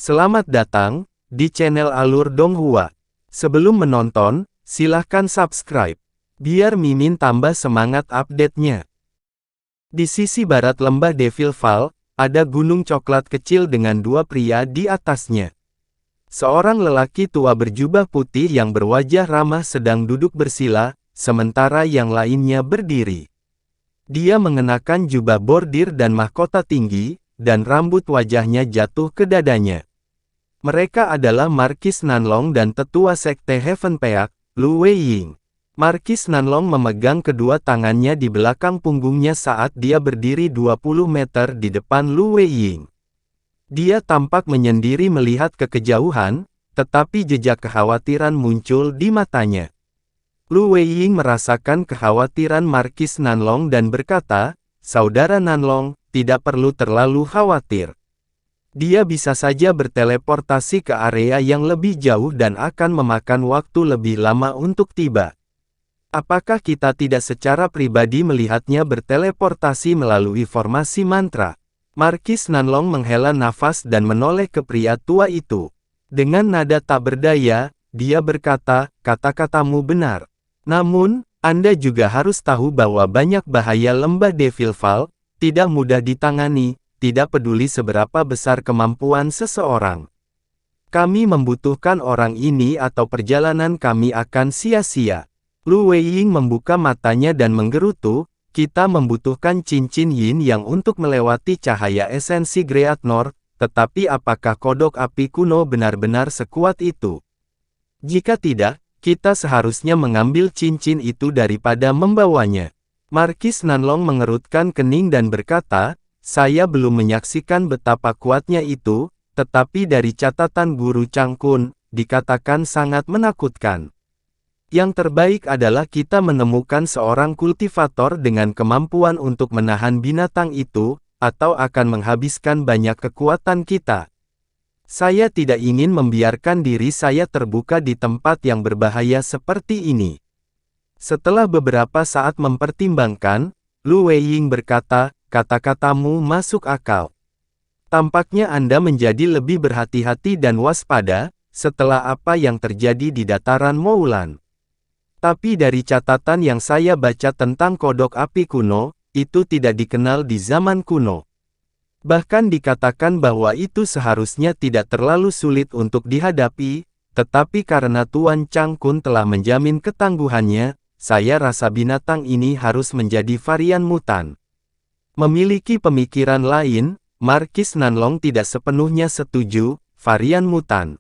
Selamat datang di channel Alur Donghua. Sebelum menonton, silahkan subscribe, biar Mimin tambah semangat update-nya. Di sisi barat lembah Devil Fall, ada gunung coklat kecil dengan dua pria di atasnya. Seorang lelaki tua berjubah putih yang berwajah ramah sedang duduk bersila, sementara yang lainnya berdiri. Dia mengenakan jubah bordir dan mahkota tinggi, dan rambut wajahnya jatuh ke dadanya. Mereka adalah Markis Nanlong dan tetua sekte Heaven Peak, Lu Weiying. Markis Nanlong memegang kedua tangannya di belakang punggungnya saat dia berdiri 20 meter di depan Lu Weiying. Dia tampak menyendiri melihat ke kejauhan, tetapi jejak kekhawatiran muncul di matanya. Lu Weiying merasakan kekhawatiran Markis Nanlong dan berkata, "Saudara Nanlong, tidak perlu terlalu khawatir. Dia bisa saja berteleportasi ke area yang lebih jauh dan akan memakan waktu lebih lama untuk tiba. Apakah kita tidak secara pribadi melihatnya berteleportasi melalui formasi mantra?" Markis Nanlong menghela nafas dan menoleh ke pria tua itu. Dengan nada tak berdaya, dia berkata, "Kata-katamu benar. Namun, Anda juga harus tahu bahwa banyak bahaya lembah Devil Fall tidak mudah ditangani, tidak peduli seberapa besar kemampuan seseorang. Kami membutuhkan orang ini atau perjalanan kami akan sia-sia." Lu Weiying membuka matanya dan menggerutu, "Kita membutuhkan cincin yin yang untuk melewati cahaya esensi Great North, tetapi apakah kodok api kuno benar-benar sekuat itu? Jika tidak, kita seharusnya mengambil cincin itu daripada membawanya." Markis Nanlong mengerutkan kening dan berkata, "Saya belum menyaksikan betapa kuatnya itu, tetapi dari catatan Guru Changkun, dikatakan sangat menakutkan. Yang terbaik adalah kita menemukan seorang kultivator dengan kemampuan untuk menahan binatang itu, atau akan menghabiskan banyak kekuatan kita. Saya tidak ingin membiarkan diri saya terbuka di tempat yang berbahaya seperti ini." Setelah beberapa saat mempertimbangkan, Lu Weiying berkata, "Kata-katamu masuk akal. Tampaknya Anda menjadi lebih berhati-hati dan waspada, setelah apa yang terjadi di dataran Moulan. Tapi dari catatan yang saya baca tentang kodok api kuno, itu tidak dikenal di zaman kuno. Bahkan dikatakan bahwa itu seharusnya tidak terlalu sulit untuk dihadapi, tetapi karena Tuan Changkun telah menjamin ketangguhannya, saya rasa binatang ini harus menjadi varian mutan." Memiliki pemikiran lain, Markis Nanlong tidak sepenuhnya setuju, varian mutan.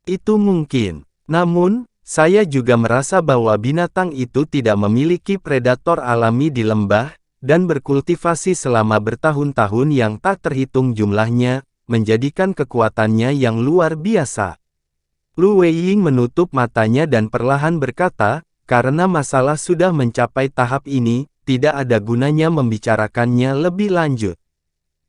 Itu mungkin. Namun, saya juga merasa bahwa binatang itu tidak memiliki predator alami di lembah, dan berkultivasi selama bertahun-tahun yang tak terhitung jumlahnya, menjadikan kekuatannya yang luar biasa. Lu Weiying menutup matanya dan perlahan berkata, "Karena masalah sudah mencapai tahap ini, tidak ada gunanya membicarakannya lebih lanjut.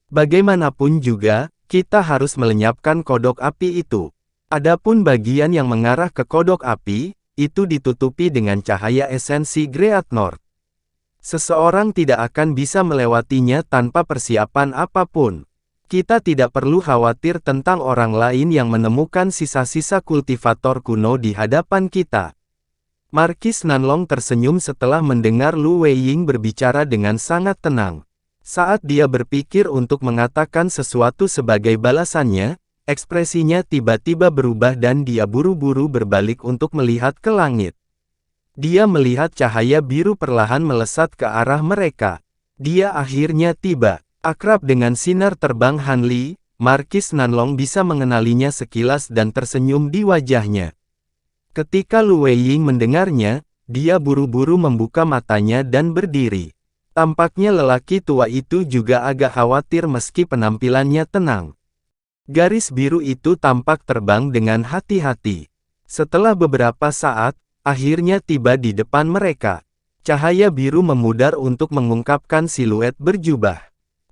Bagaimanapun juga, kita harus melenyapkan kodok api itu. Adapun bagian yang mengarah ke kodok api, itu ditutupi dengan cahaya esensi Great North. Seseorang tidak akan bisa melewatinya tanpa persiapan apapun. Kita tidak perlu khawatir tentang orang lain yang menemukan sisa-sisa kultivator kuno di hadapan kita." Markis Nanlong tersenyum setelah mendengar Lu Weiying berbicara dengan sangat tenang. Saat dia berpikir untuk mengatakan sesuatu sebagai balasannya, ekspresinya tiba-tiba berubah dan dia buru-buru berbalik untuk melihat ke langit. Dia melihat cahaya biru perlahan melesat ke arah mereka. Dia akhirnya tiba. Akrab dengan sinar terbang Han Li, Markis Nanlong bisa mengenalinya sekilas dan tersenyum di wajahnya. Ketika Lu Weiying mendengarnya, dia buru-buru membuka matanya dan berdiri. Tampaknya lelaki tua itu juga agak khawatir meski penampilannya tenang. Garis biru itu tampak terbang dengan hati-hati. Setelah beberapa saat, akhirnya tiba di depan mereka. Cahaya biru memudar untuk mengungkapkan siluet berjubah.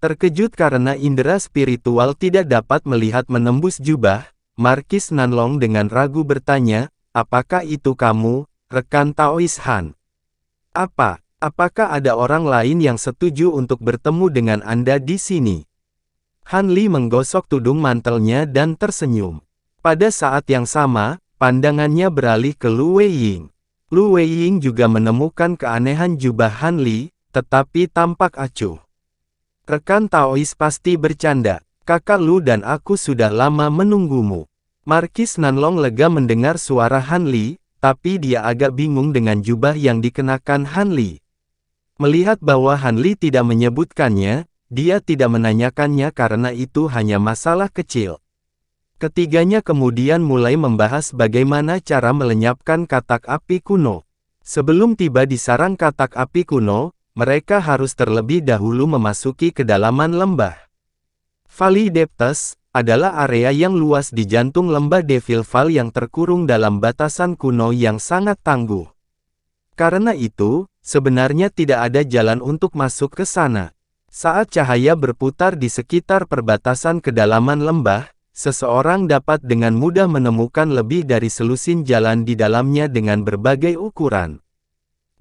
Terkejut karena indera spiritual tidak dapat melihat menembus jubah, Markis Nanlong dengan ragu bertanya, "Apakah itu kamu, rekan Taois Han? Apakah ada orang lain yang setuju untuk bertemu dengan Anda di sini?" Han Li menggosok tudung mantelnya dan tersenyum. Pada saat yang sama, pandangannya beralih ke Lu Weiying. Lu Weiying juga menemukan keanehan jubah Han Li, tetapi tampak acuh. Rekan Taois pasti bercanda, kakak Lu dan aku sudah lama menunggumu. Markis Nanlong lega mendengar suara Han Li, tapi dia agak bingung dengan jubah yang dikenakan Han Li. Melihat bahwa Han Li tidak menyebutkannya, dia tidak menanyakannya karena itu hanya masalah kecil. Ketiganya kemudian mulai membahas bagaimana cara melenyapkan katak api kuno. Sebelum tiba di sarang katak api kuno, mereka harus terlebih dahulu memasuki kedalaman lembah. Valley Depths adalah area yang luas di jantung lembah Devil Valley yang terkurung dalam batasan kuno yang sangat tangguh. Karena itu, sebenarnya tidak ada jalan untuk masuk ke sana. Saat cahaya berputar di sekitar perbatasan kedalaman lembah, seseorang dapat dengan mudah menemukan lebih dari selusin jalan di dalamnya dengan berbagai ukuran.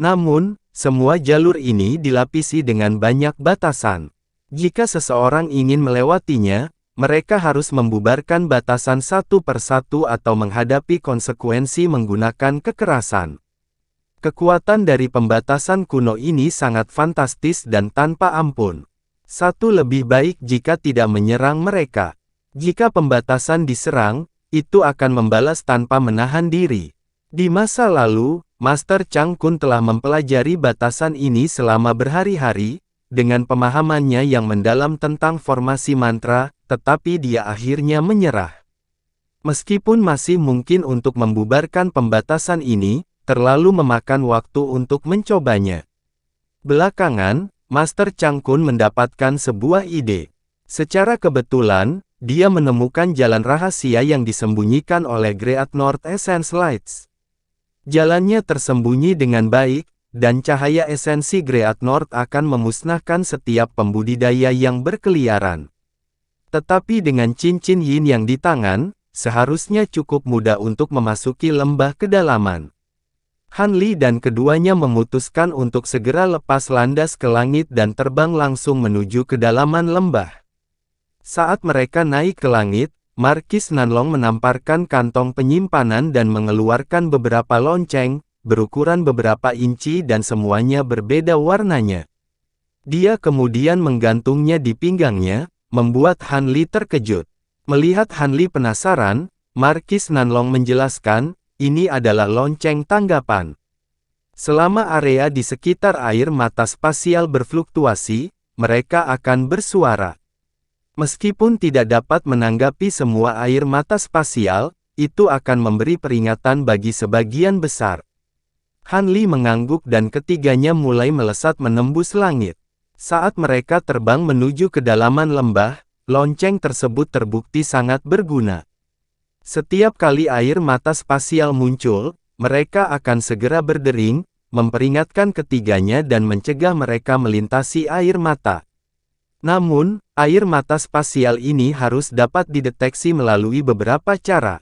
Namun, semua jalur ini dilapisi dengan banyak batasan. Jika seseorang ingin melewatinya, mereka harus membubarkan batasan satu persatu atau menghadapi konsekuensi menggunakan kekerasan. Kekuatan dari pembatasan kuno ini sangat fantastis dan tanpa ampun. Satu lebih baik jika tidak menyerang mereka. Jika pembatasan diserang, itu akan membalas tanpa menahan diri. Di masa lalu, Master Chang Kun telah mempelajari batasan ini selama berhari-hari, dengan pemahamannya yang mendalam tentang formasi mantra, tetapi dia akhirnya menyerah. Meskipun masih mungkin untuk membubarkan pembatasan ini, terlalu memakan waktu untuk mencobanya. Belakangan, Master Chang Kun mendapatkan sebuah ide. Secara kebetulan, dia menemukan jalan rahasia yang disembunyikan oleh Great North Essence Lights. Jalannya tersembunyi dengan baik, dan cahaya esensi Great North akan memusnahkan setiap pembudidaya yang berkeliaran. Tetapi dengan cincin yin yang di tangan, seharusnya cukup mudah untuk memasuki lembah kedalaman. Han Li dan keduanya memutuskan untuk segera lepas landas ke langit dan terbang langsung menuju kedalaman lembah. Saat mereka naik ke langit, Markis Nanlong menamparkan kantong penyimpanan dan mengeluarkan beberapa lonceng, berukuran beberapa inci dan semuanya berbeda warnanya. Dia kemudian menggantungnya di pinggangnya, membuat Han Li terkejut. Melihat Han Li penasaran, Markis Nanlong menjelaskan, ini adalah lonceng tanggapan. Selama area di sekitar air mata spasial berfluktuasi, mereka akan bersuara. Meskipun tidak dapat menanggapi semua air mata spasial, itu akan memberi peringatan bagi sebagian besar. Han Li mengangguk dan ketiganya mulai melesat menembus langit. Saat mereka terbang menuju kedalaman lembah, lonceng tersebut terbukti sangat berguna. Setiap kali air mata spasial muncul, mereka akan segera berdering, memperingatkan ketiganya dan mencegah mereka melintasi air mata. Namun, air mata spasial ini harus dapat dideteksi melalui beberapa cara.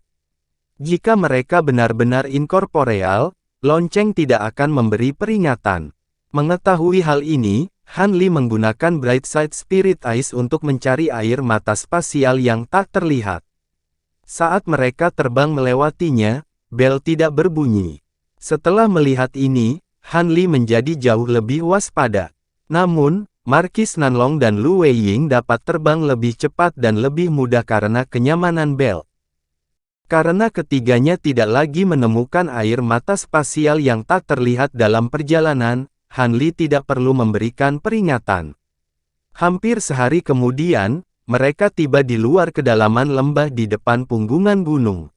Jika mereka benar-benar inkorporeal, lonceng tidak akan memberi peringatan. Mengetahui hal ini, Han Li menggunakan Bright Side Spirit Eyes untuk mencari air mata spasial yang tak terlihat. Saat mereka terbang melewatinya, bel tidak berbunyi. Setelah melihat ini, Han Li menjadi jauh lebih waspada. Namun, Markis Nanlong dan Lu Weiying dapat terbang lebih cepat dan lebih mudah karena kenyamanan bel. Karena ketiganya tidak lagi menemukan air mata spasial yang tak terlihat dalam perjalanan, Han Li tidak perlu memberikan peringatan. Hampir sehari kemudian, mereka tiba di luar kedalaman lembah di depan punggungan gunung.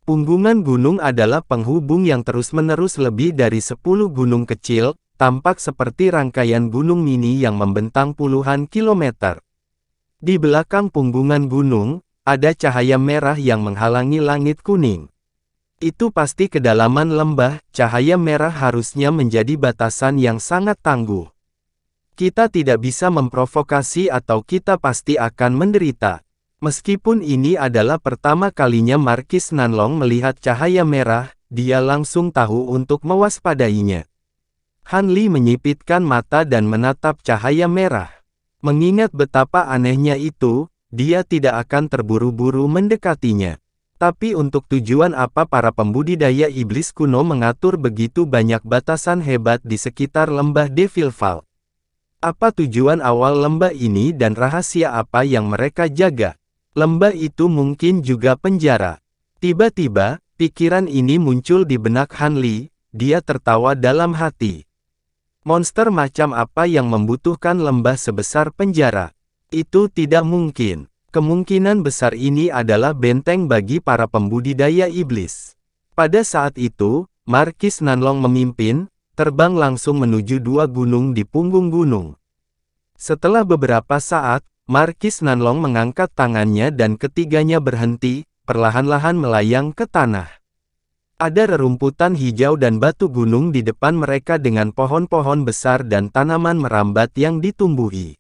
Punggungan gunung adalah penghubung yang terus-menerus lebih dari 10 gunung kecil, tampak seperti rangkaian gunung mini yang membentang puluhan kilometer. Di belakang punggungan gunung, ada cahaya merah yang menghalangi langit kuning. Itu pasti kedalaman lembah, cahaya merah harusnya menjadi batasan yang sangat tangguh. Kita tidak bisa memprovokasi atau kita pasti akan menderita. Meskipun ini adalah pertama kalinya Markis Nanlong melihat cahaya merah, dia langsung tahu untuk mewaspadainya. Han Li menyipitkan mata dan menatap cahaya merah. Mengingat betapa anehnya itu, dia tidak akan terburu-buru mendekatinya. Tapi untuk tujuan apa para pembudidaya iblis kuno mengatur begitu banyak batasan hebat di sekitar lembah Devilfall? Apa tujuan awal lembah ini dan rahasia apa yang mereka jaga? Lembah itu mungkin juga penjara. Tiba-tiba, pikiran ini muncul di benak Han Li. Dia tertawa dalam hati. Monster macam apa yang membutuhkan lembah sebesar penjara? Itu tidak mungkin. Kemungkinan besar ini adalah benteng bagi para pembudidaya iblis. Pada saat itu, Markis Nanlong memimpin, terbang langsung menuju dua gunung di punggung gunung. Setelah beberapa saat, Markis Nanlong mengangkat tangannya dan ketiganya berhenti, perlahan-lahan melayang ke tanah. Ada rerumputan hijau dan batu gunung di depan mereka dengan pohon-pohon besar dan tanaman merambat yang ditumbuhi.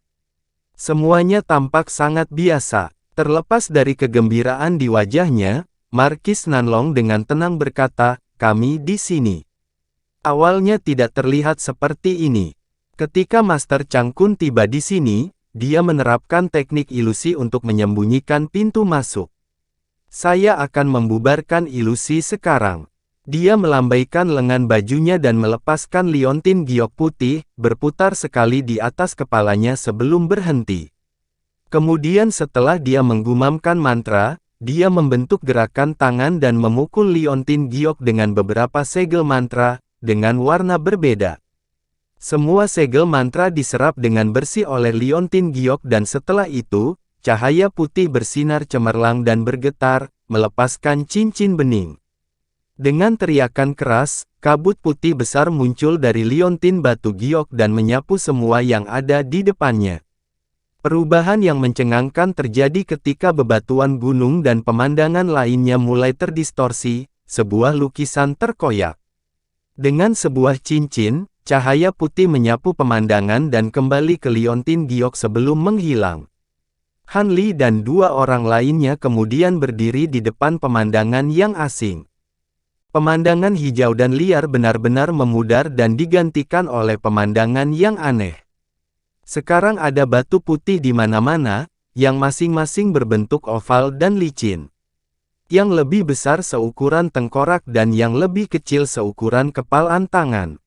Semuanya tampak sangat biasa. Terlepas dari kegembiraan di wajahnya, Markis Nanlong dengan tenang berkata, "Kami di sini." Awalnya tidak terlihat seperti ini. Ketika Master Chang Kun tiba di sini, dia menerapkan teknik ilusi untuk menyembunyikan pintu masuk. "Saya akan membubarkan ilusi sekarang." Dia melambaikan lengan bajunya dan melepaskan liontin giok putih, berputar sekali di atas kepalanya sebelum berhenti. Kemudian setelah dia menggumamkan mantra, dia membentuk gerakan tangan dan memukul liontin giok dengan beberapa segel mantra, dengan warna berbeda. Semua segel mantra diserap dengan bersih oleh liontin giok dan setelah itu, cahaya putih bersinar cemerlang dan bergetar, melepaskan cincin bening. Dengan teriakan keras, kabut putih besar muncul dari liontin batu giok dan menyapu semua yang ada di depannya. Perubahan yang mencengangkan terjadi ketika bebatuan gunung dan pemandangan lainnya mulai terdistorsi, sebuah lukisan terkoyak. Dengan sebuah cincin, cahaya putih menyapu pemandangan dan kembali ke liontin giok sebelum menghilang. Han Li dan dua orang lainnya kemudian berdiri di depan pemandangan yang asing. Pemandangan hijau dan liar benar-benar memudar dan digantikan oleh pemandangan yang aneh. Sekarang ada batu putih di mana-mana, yang masing-masing berbentuk oval dan licin. Yang lebih besar seukuran tengkorak dan yang lebih kecil seukuran kepalan tangan.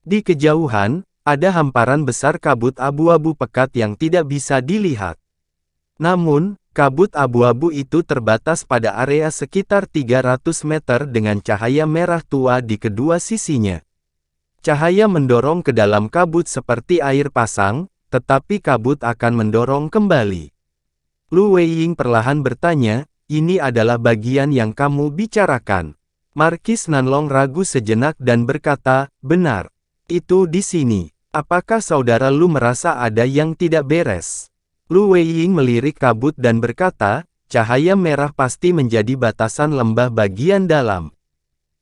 Di kejauhan, ada hamparan besar kabut abu-abu pekat yang tidak bisa dilihat. Namun, kabut abu-abu itu terbatas pada area sekitar 300 meter dengan cahaya merah tua di kedua sisinya. Cahaya mendorong ke dalam kabut seperti air pasang, tetapi kabut akan mendorong kembali. Lu Weiying perlahan bertanya, "Ini adalah bagian yang kamu bicarakan?" Markis Nanlong ragu sejenak dan berkata, "Benar. Itu di sini. Apakah saudara Lu merasa ada yang tidak beres?" Lu Weiying melirik kabut dan berkata, "Cahaya merah pasti menjadi batasan lembah bagian dalam.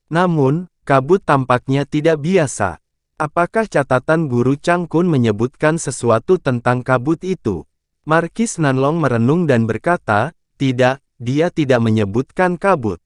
Namun, kabut tampaknya tidak biasa. Apakah catatan Guru Chang Kun menyebutkan sesuatu tentang kabut itu?" Markis Nanlong merenung dan berkata, "Tidak, dia tidak menyebutkan kabut.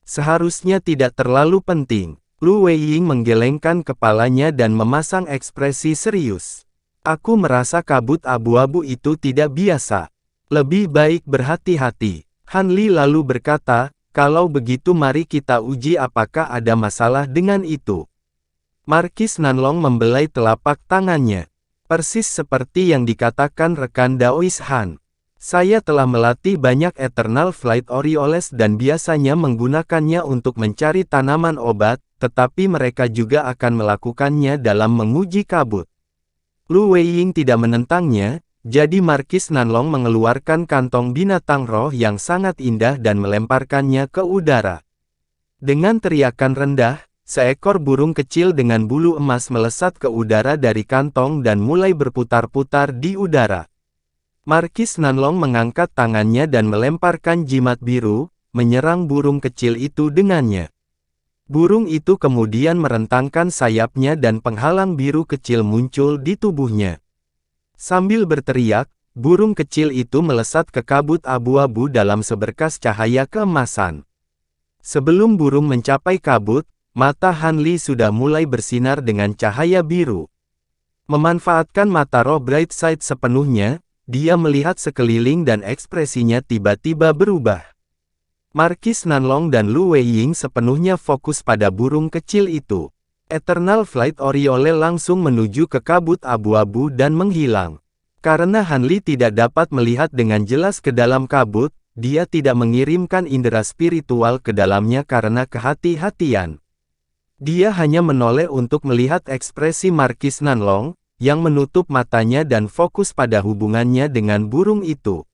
Seharusnya tidak terlalu penting." Lu Weiying menggelengkan kepalanya dan memasang ekspresi serius. "Aku merasa kabut abu-abu itu tidak biasa. Lebih baik berhati-hati." Han Li lalu berkata, "Kalau begitu mari kita uji apakah ada masalah dengan itu." Markis Nanlong membelai telapak tangannya. "Persis seperti yang dikatakan rekan Daois Han. Saya telah melatih banyak Eternal Flight Orioles dan biasanya menggunakannya untuk mencari tanaman obat, tetapi mereka juga akan melakukannya dalam menguji kabut." Lu Weiying tidak menentangnya, jadi Markis Nanlong mengeluarkan kantong binatang roh yang sangat indah dan melemparkannya ke udara. Dengan teriakan rendah, seekor burung kecil dengan bulu emas melesat ke udara dari kantong dan mulai berputar-putar di udara. Markis Nanlong mengangkat tangannya dan melemparkan jimat biru, menyerang burung kecil itu dengannya. Burung itu kemudian merentangkan sayapnya dan penghalang biru kecil muncul di tubuhnya. Sambil berteriak, burung kecil itu melesat ke kabut abu-abu dalam seberkas cahaya keemasan. Sebelum burung mencapai kabut, mata Han Li sudah mulai bersinar dengan cahaya biru. Memanfaatkan mata roh Bright Side sepenuhnya, dia melihat sekeliling dan ekspresinya tiba-tiba berubah. Markis Nanlong dan Lu Weiying sepenuhnya fokus pada burung kecil itu. Eternal Flight Oriole langsung menuju ke kabut abu-abu dan menghilang. Karena Han Li tidak dapat melihat dengan jelas ke dalam kabut, dia tidak mengirimkan indera spiritual ke dalamnya karena kehati-hatian. Dia hanya menoleh untuk melihat ekspresi Markis Nanlong, yang menutup matanya dan fokus pada hubungannya dengan burung itu.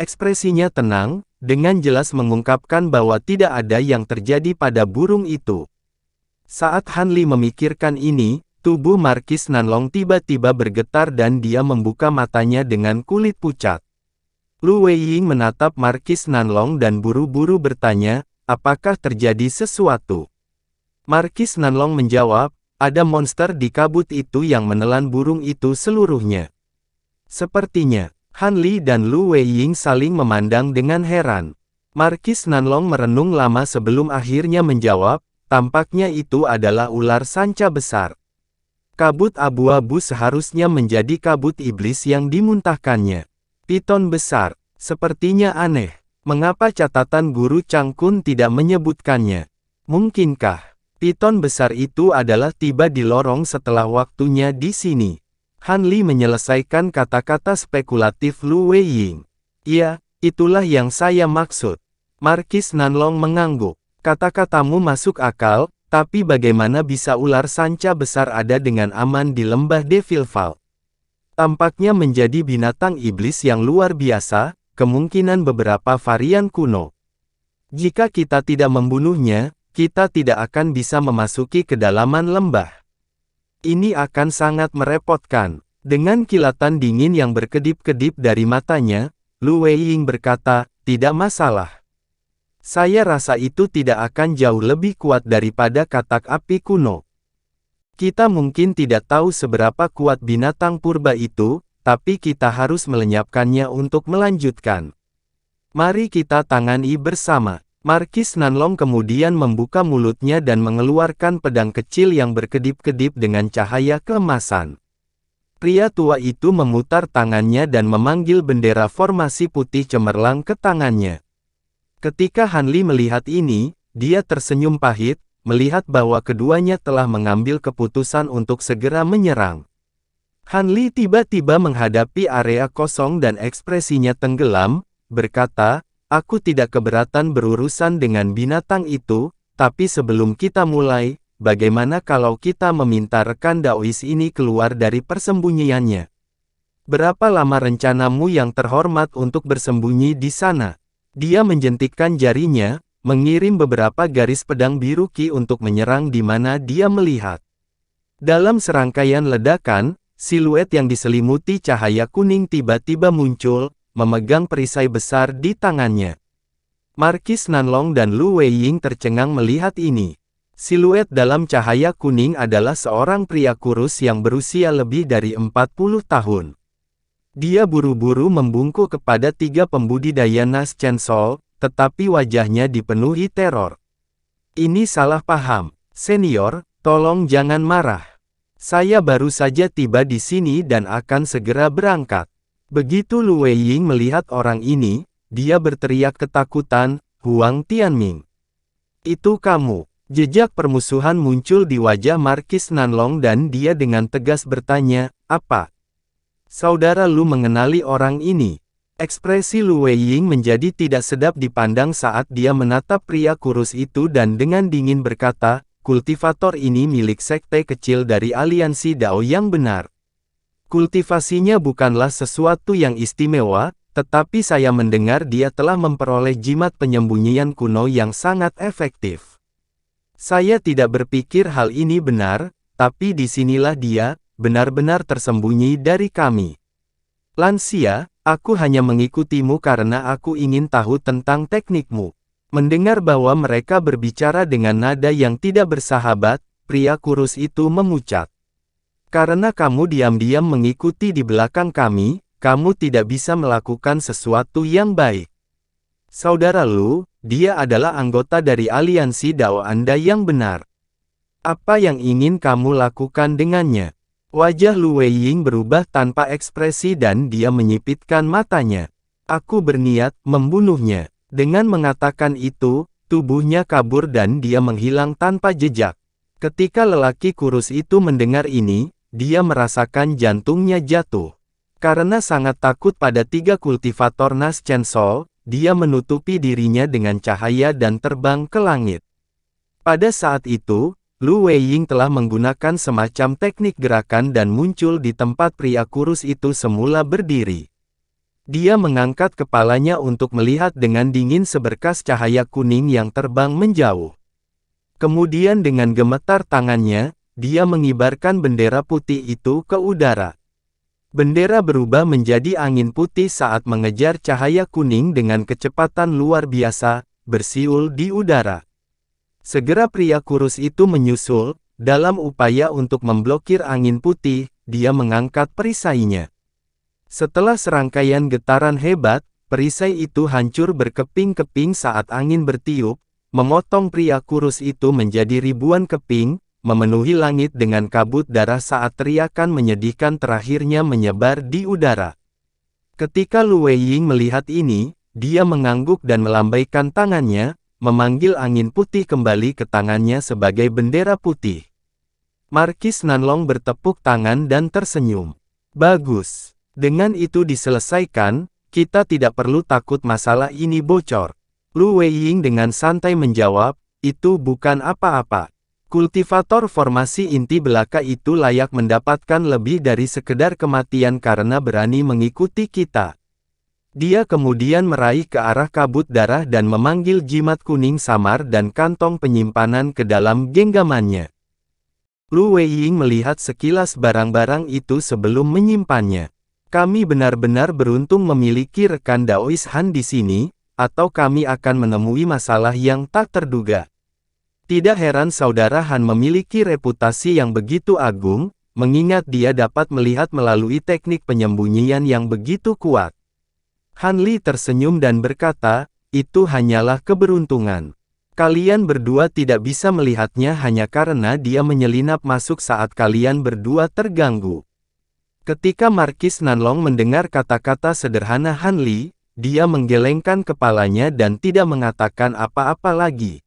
Ekspresinya tenang, dengan jelas mengungkapkan bahwa tidak ada yang terjadi pada burung itu. Saat Han Li memikirkan ini, tubuh Markis Nanlong tiba-tiba bergetar dan dia membuka matanya dengan kulit pucat. Lu Weiying menatap Markis Nanlong dan buru-buru bertanya, apakah terjadi sesuatu? Markis Nanlong menjawab, ada monster di kabut itu yang menelan burung itu seluruhnya. Sepertinya, Han Li dan Lu Weiying saling memandang dengan heran. Markis Nanlong merenung lama sebelum akhirnya menjawab, tampaknya itu adalah ular sanca besar. Kabut abu-abu seharusnya menjadi kabut iblis yang dimuntahkannya. Piton besar, sepertinya aneh. Mengapa catatan guru Chang Kun tidak menyebutkannya? Mungkinkah piton besar itu adalah tiba di lorong setelah waktunya di sini? Han Li menyelesaikan kata-kata spekulatif Lu Weiying. Iya, itulah yang saya maksud. Markis Nanlong mengangguk. Kata-katamu masuk akal, tapi bagaimana bisa ular sanca besar ada dengan aman di lembah Devil Vault? Tampaknya menjadi binatang iblis yang luar biasa, kemungkinan beberapa varian kuno. Jika kita tidak membunuhnya, kita tidak akan bisa memasuki kedalaman lembah. Ini akan sangat merepotkan. Dengan kilatan dingin yang berkedip-kedip dari matanya, Lu Weiying berkata, tidak masalah. Saya rasa itu tidak akan jauh lebih kuat daripada katak api kuno. Kita mungkin tidak tahu seberapa kuat binatang purba itu, tapi kita harus melenyapkannya untuk melanjutkan. Mari kita tangani bersama. Markis Nanlong kemudian membuka mulutnya dan mengeluarkan pedang kecil yang berkedip-kedip dengan cahaya keemasan. Pria tua itu memutar tangannya dan memanggil bendera formasi putih cemerlang ke tangannya. Ketika Han Li melihat ini, dia tersenyum pahit, melihat bahwa keduanya telah mengambil keputusan untuk segera menyerang. Han Li tiba-tiba menghadapi area kosong dan ekspresinya tenggelam, berkata, aku tidak keberatan berurusan dengan binatang itu, tapi sebelum kita mulai, bagaimana kalau kita meminta rekan Daois ini keluar dari persembunyiannya? Berapa lama rencanamu yang terhormat untuk bersembunyi di sana? Dia menjentikkan jarinya, mengirim beberapa garis pedang biru Qi untuk menyerang di mana dia melihat. Dalam serangkaian ledakan, siluet yang diselimuti cahaya kuning tiba-tiba muncul, memegang perisai besar di tangannya. Markis Nanlong dan Lu Weiying tercengang melihat ini. Siluet dalam cahaya kuning adalah seorang pria kurus yang berusia lebih dari 40 tahun. Dia buru-buru membungkuk kepada tiga pembudidaya Nas Chainsaw, tetapi wajahnya dipenuhi teror. Ini salah paham. Senior, tolong jangan marah. Saya baru saja tiba di sini dan akan segera berangkat. Begitu Lu Weiying melihat orang ini, dia berteriak ketakutan, Huang Tianming. Itu kamu. Jejak permusuhan muncul di wajah Markis Nanlong dan dia dengan tegas bertanya, apa? Saudara Lu mengenali orang ini? Ekspresi Lu Weiying menjadi tidak sedap dipandang saat dia menatap pria kurus itu dan dengan dingin berkata, kultivator ini milik sekte kecil dari aliansi Dao yang benar. Kultivasinya bukanlah sesuatu yang istimewa, tetapi saya mendengar dia telah memperoleh jimat penyembunyian kuno yang sangat efektif. Saya tidak berpikir hal ini benar, tapi disinilah dia, benar-benar tersembunyi dari kami. Lansia, aku hanya mengikutimu karena aku ingin tahu tentang teknikmu. Mendengar bahwa mereka berbicara dengan nada yang tidak bersahabat, pria kurus itu memucat. Karena kamu diam-diam mengikuti di belakang kami, kamu tidak bisa melakukan sesuatu yang baik. Saudara Lu, dia adalah anggota dari aliansi Dao Anda yang benar. Apa yang ingin kamu lakukan dengannya? Wajah Lu Weiying berubah tanpa ekspresi dan dia menyipitkan matanya. Aku berniat membunuhnya. Dengan mengatakan itu, tubuhnya kabur dan dia menghilang tanpa jejak. Ketika lelaki kurus itu mendengar ini, dia merasakan jantungnya jatuh. Karena sangat takut pada 3 kultivator Nas Chainsaw, dia menutupi dirinya dengan cahaya dan terbang ke langit. Pada saat itu, Lu Weiying telah menggunakan semacam teknik gerakan dan muncul di tempat pria kurus itu semula berdiri. Dia mengangkat kepalanya untuk melihat dengan dingin seberkas cahaya kuning yang terbang menjauh. Kemudian dengan gemetar tangannya, dia mengibarkan bendera putih itu ke udara. Bendera berubah menjadi angin putih saat mengejar cahaya kuning dengan kecepatan luar biasa, bersiul di udara. Segera pria kurus itu menyusul, dalam upaya untuk memblokir angin putih, dia mengangkat perisainya. Setelah serangkaian getaran hebat, perisai itu hancur berkeping-keping saat angin bertiup, memotong pria kurus itu menjadi ribuan keping, memenuhi langit dengan kabut darah saat teriakan menyedihkan terakhirnya menyebar di udara. Ketika Lu Weiying melihat ini, dia mengangguk dan melambaikan tangannya, memanggil angin putih kembali ke tangannya sebagai bendera putih. Markis Nanlong bertepuk tangan dan tersenyum. Bagus. Dengan itu diselesaikan, kita tidak perlu takut masalah ini bocor. Lu Weiying dengan santai menjawab, itu bukan apa-apa. Kultivator formasi inti belaka itu layak mendapatkan lebih dari sekedar kematian karena berani mengikuti kita. Dia kemudian meraih ke arah kabut darah dan memanggil jimat kuning samar dan kantong penyimpanan ke dalam genggamannya. Lu Weiying melihat sekilas barang-barang itu sebelum menyimpannya. Kami benar-benar beruntung memiliki rekan Daois Han di sini, atau kami akan menemui masalah yang tak terduga. Tidak heran saudara Han memiliki reputasi yang begitu agung, mengingat dia dapat melihat melalui teknik penyembunyian yang begitu kuat. Han Li tersenyum dan berkata, itu hanyalah keberuntungan. Kalian berdua tidak bisa melihatnya hanya karena dia menyelinap masuk saat kalian berdua terganggu. Ketika Markis Nanlong mendengar kata-kata sederhana Han Li, dia menggelengkan kepalanya dan tidak mengatakan apa-apa lagi.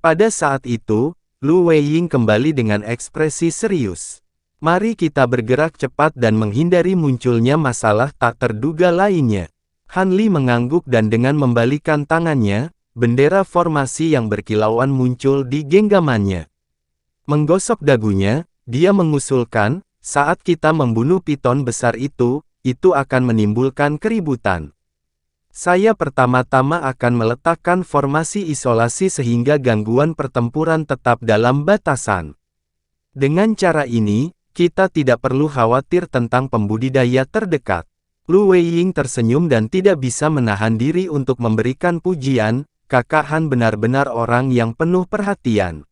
Pada saat itu, Lu Weiying kembali dengan ekspresi serius. Mari kita bergerak cepat dan menghindari munculnya masalah tak terduga lainnya. Han Li mengangguk dan dengan membalikan tangannya, bendera formasi yang berkilauan muncul di genggamannya. Menggosok dagunya, dia mengusulkan, saat kita membunuh piton besar itu akan menimbulkan keributan. Saya pertama-tama akan meletakkan formasi isolasi sehingga gangguan pertempuran tetap dalam batasan. Dengan cara ini, kita tidak perlu khawatir tentang pembudidaya terdekat. Lu Weiying tersenyum dan tidak bisa menahan diri untuk memberikan pujian, Kakak Han benar-benar orang yang penuh perhatian.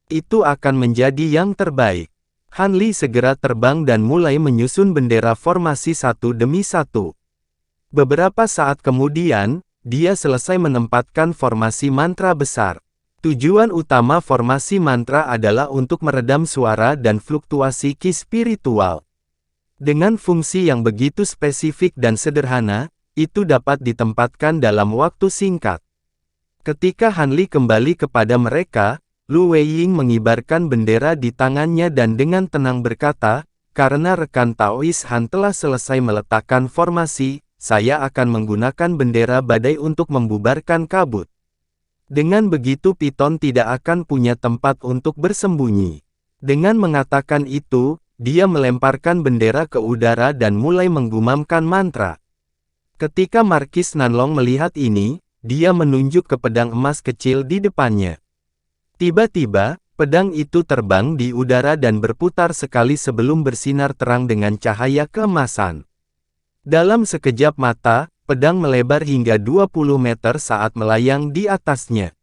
Itu akan menjadi yang terbaik. Han Li segera terbang dan mulai menyusun bendera formasi satu demi satu. Beberapa saat kemudian, dia selesai menempatkan formasi mantra besar. Tujuan utama formasi mantra adalah untuk meredam suara dan fluktuasi ki spiritual. Dengan fungsi yang begitu spesifik dan sederhana, itu dapat ditempatkan dalam waktu singkat. Ketika Han Li kembali kepada mereka, Lu Weiying mengibarkan bendera di tangannya dan dengan tenang berkata, karena rekan Taois Han telah selesai meletakkan formasi, saya akan menggunakan bendera badai untuk membubarkan kabut. Dengan begitu piton tidak akan punya tempat untuk bersembunyi. Dengan mengatakan itu, dia melemparkan bendera ke udara dan mulai menggumamkan mantra. Ketika Markis Nanlong melihat ini, dia menunjuk ke pedang emas kecil di depannya. Tiba-tiba, pedang itu terbang di udara dan berputar sekali sebelum bersinar terang dengan cahaya keemasan. Dalam sekejap mata, pedang melebar hingga 20 meter saat melayang di atasnya.